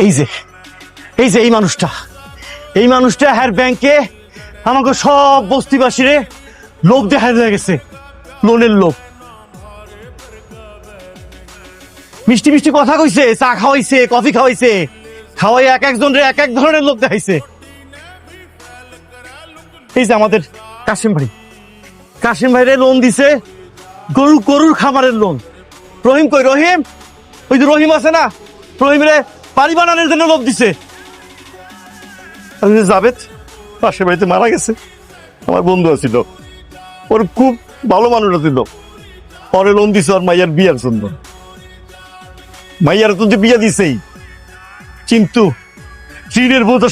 এই যে এই মানুষটা হ্যার ব্যাংকে আমাকে সব বস্তিবাসীরে লোভ দেখা হয়ে গেছে, লোনের লোভ। মিষ্টি মিষ্টি কথা কইছে, চা খাওয়াইছে, কফি খাওয়াইছে, খাওয়াই এক একজন রে এক এক ধরনের লোক দেখাইছে। এই যে আমাদের কাশিম ভাইরে লোন দিছে, গরুর খামারের লোন। রহিম কই? রহিম, ওই যে রহিম আছে না, রহিমরে বাড়ি বানানোর জন্য লোভ দিছে। জাবেদ পাশের বাড়িতে মারা গেছে, আমার বন্ধু আছিল, ওর খুব ভালো মানুষ আছিল, পরে লোন দিছে ওর মাইয়ার বিয়ার জন্য। মাইয়ার তো বিয়া দিছেই, কিন্তু ঋণের বোঝা